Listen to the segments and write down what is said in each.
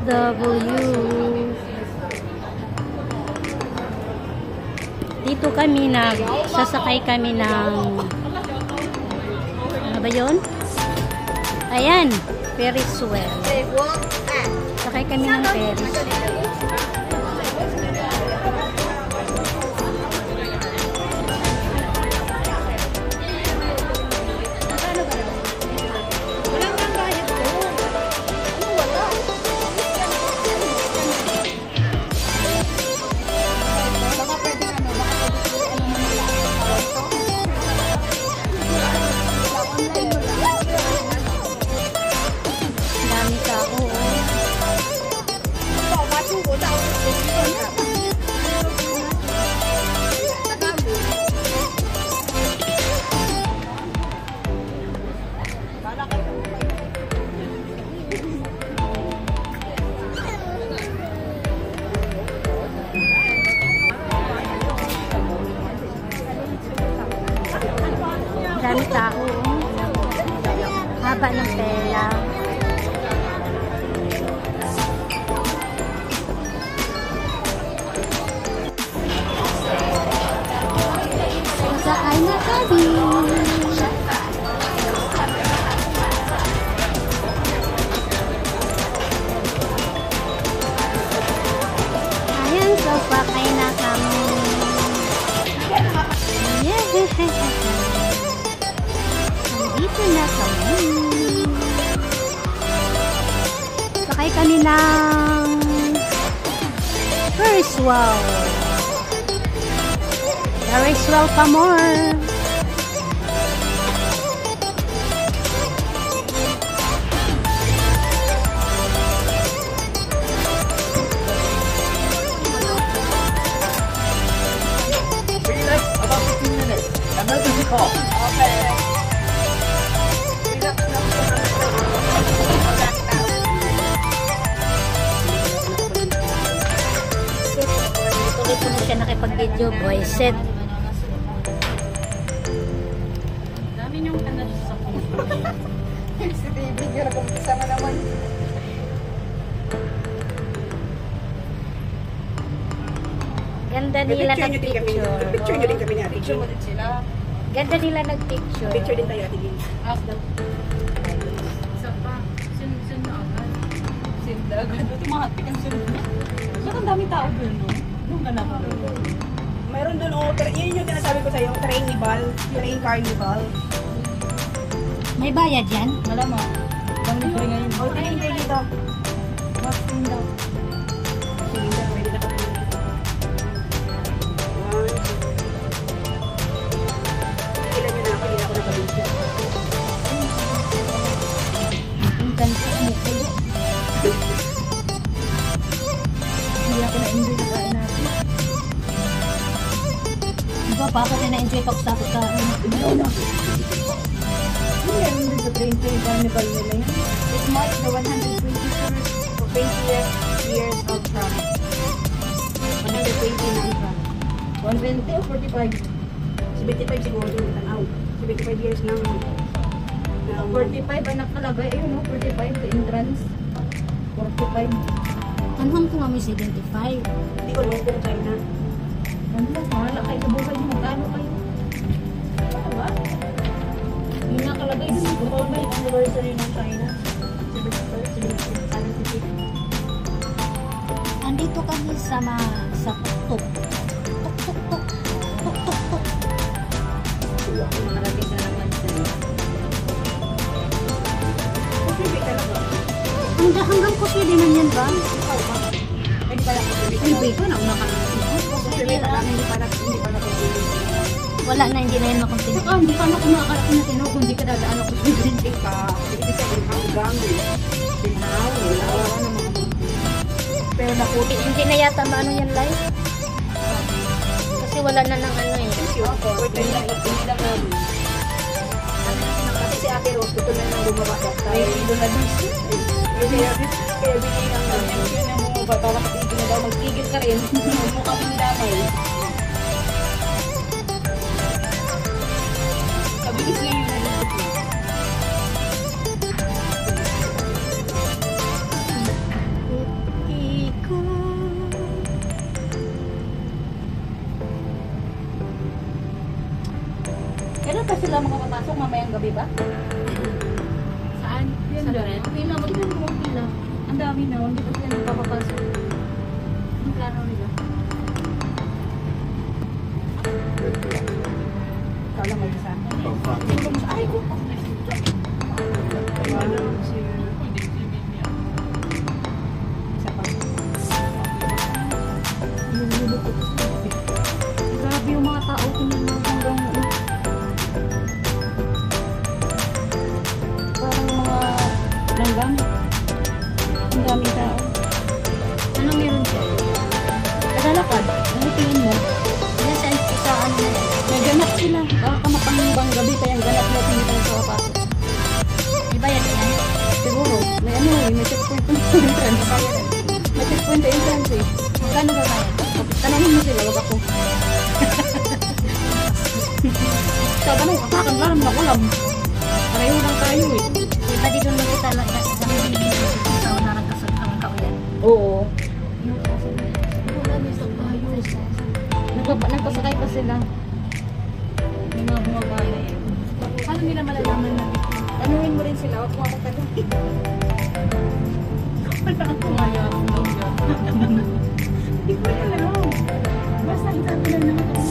OFW. Dito kami sasakay kami ng ano ba yun? Ayan, Ferris wheel. Sakay kami ng Ferris. Dami tao. Haba ng pela. Sakay na kami. Ayan, so pakay na kami. Dito na kami. Sakay kami ng Ferris wheel. Ferris wheel pa more. About 15 minutes. Emergency call. Okay. Tuloy po na siya nakipag-video, boy set. Dami niyong kanal sa Si Baby, hirap ang kasama naman. Ganda nila nag-picture. Picture nyo din kami ni Ate picture Gin. mo din sila. Ganda nila nag-picture. Picture din tayo, Ate Gin. Ask them. Isa pa. Sin na agad. Sin na agad. Ito mga hatikan sin na. Ba't ang daming tao doon, no? Nung ganap ko. Mayroon doon, yun yung tinasabi ko sa'yo, train carnival. May bayad yan? Wala mo. Bang libre ngayon. O, tingin kayo dito. Mas daw. Sige na, pwede na kami. Ilan nyo na ako, hindi ako nakabisya. Ang ganda mo ko. Hindi ako na-enjoy na kain natin. Diba, papa na na-enjoy pa ko sa pagkain. Meron din sa train carnival nila yan. It marks the 121st of 20th years of Trump. 120 ng Trump. 120 o 45? 75 siguro yung tanaw. 75 years ng 45 ang nakalagay. Ayun no, 45 the entrance. 45. Anong ko nga may 75? Hindi ko alam kung China. Ano ba? Mahala kayo sa buhay niyo. Magkano kayo? Ano ba? Yung nakalagay dun. Ito ba yung anniversary ng China? 75. Andito kami sa tuk-tuk. Tuk-tuk-tuk. Tuk-tuk-tuk. Marating na naman sila. Posible talaga. Hanggang kusili man yan ba? Hindi pala posible. Ay, wait. Ano? Una ka na. Posible talaga. Hindi pala posible. Wala na, hindi na yan makontinue. Saka hindi pa na kumakarating na tinawag kung hindi ka dadaan ako sa Hindi ka. Hindi ka hanggang. Sinaw. Wala naman. Pero naputi. Hindi na yata maano yan live? Kasi wala na ng ano eh. Kasi si Ate Rose, gusto na nang bumaba that Ay, time. doon na doon. Kaya binigyan ang namin. Yun ang bumaba. Baka matigil na daw. Magtigil ka rin. Mukha kami damay. Kabilis lang yung nalusot mo. pa sila makapapasok mamayang gabi ba? Saan? Yan doon. Pila mo din mo pila. Ang dami na, hindi pa sila nakapapasok. Ang plano nila. Ikaw lang mag-isa. Ay, ko. Isa pa. Grabe yung mga tao. Tingnan mo hanggang parang mga langgam. Ang daming tao. Ano meron siya? Naglalakad. Ano tingin mo? Yan sa ano na yan. May ganap sila. Baka mapangbang gabi pa yung ganap na hindi tayo nakapasok. Di ba yan yan? Siguro. May ano eh. May checkpoint na entrance. May checkpoint na entrance eh. Magkano ba ba yan? Tanongin mo sila. Wag ako. Sabi na, kakakan lang nakulam. Pareho lang tayo eh. Di ba dito nung kita lang sa mga sa unarang ang kauyan? Oo. Yung kasi wala may sa bayo. Nagpasakay pa sila. May mga bumabaya yan. Paano nila malalaman na Tanungin mo rin sila. Huwag mo akong tanungin. Kumayo ako daw yun. Hindi ko rin alam. Basta ang sabi lang naman ako.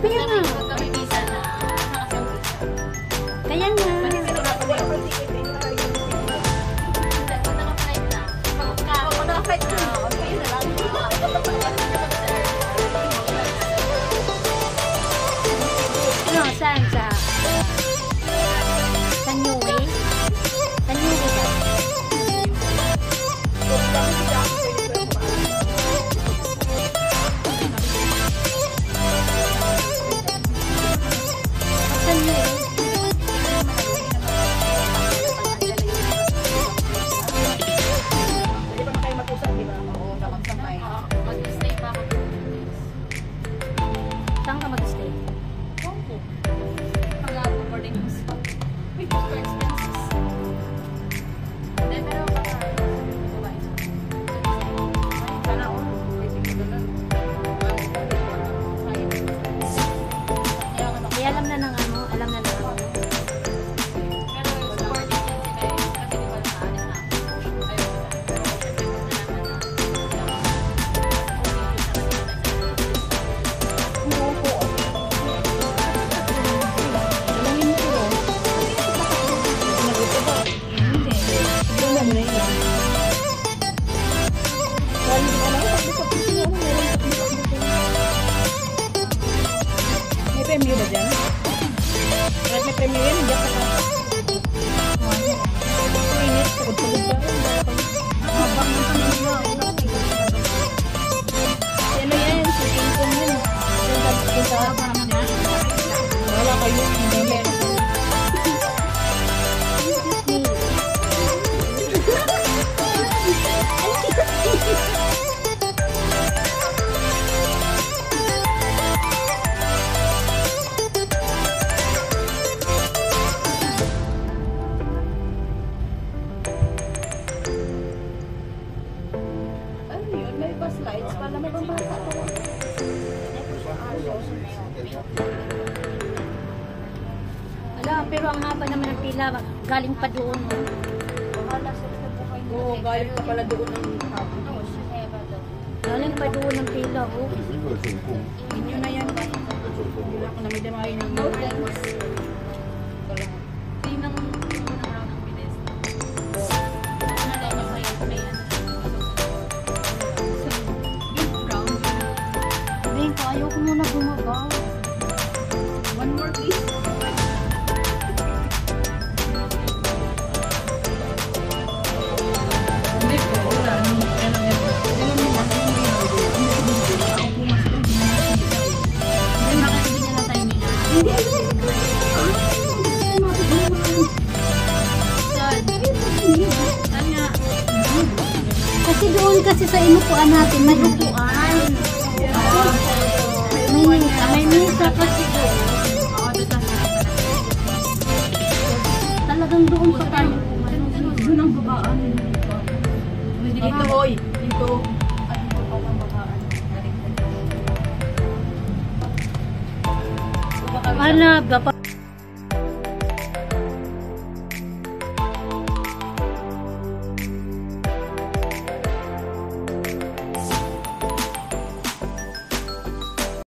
Kaya nga. Kaya nga. Ano, saan? Sa New Way? Sa New Way ba? Sa New Way? Hindi pa na kayo mag-usap, di ba? Oo, nakapagsamay. Mag-stay pa ako 2 days. Saan ka mag-stay? Opo. Pag-ako boarding house pa. With for expenses. Hindi, pero baka babae. Sana ako. Titigil na lang. Ay, alam na ng ano, alam na ng ano. Pero supporting din sila eh. Kasi di ba naalis na ako. Ayun. Pero kasi mas nalaman na. Oo po. Tanungin mo sila. Sinagot ka ba? Hindi. Siguro na muna yun. Dahil hindi ka lang kapag sila mo meron. May premyo ba dyan? Kahit may premyo yan, hindi ka lang. Init, pagod-pagod ba? Habang ng panahon na. Si ano yan? Si King Kong yun. Wala kayo. Hindi meron. pero ang haba naman ng pila, galing pa doon. Oh. Oo, galing pa pala doon ang hapon. Galing pa doon ng pila, oh. Inyo na yan. Hindi ako na may damayin ng mga. Tinang unang round ng bilis. Sabihin ko, ayaw ko muna bumaba. One more please. Hindi po, wala. Kasi doon kasi sa inupuan natin, may upuan. May misa kasi doon. Talagang doon pa tayo. Doon ang babaan. Dito, oy. Dito. At dito pa ang babaan. Ala,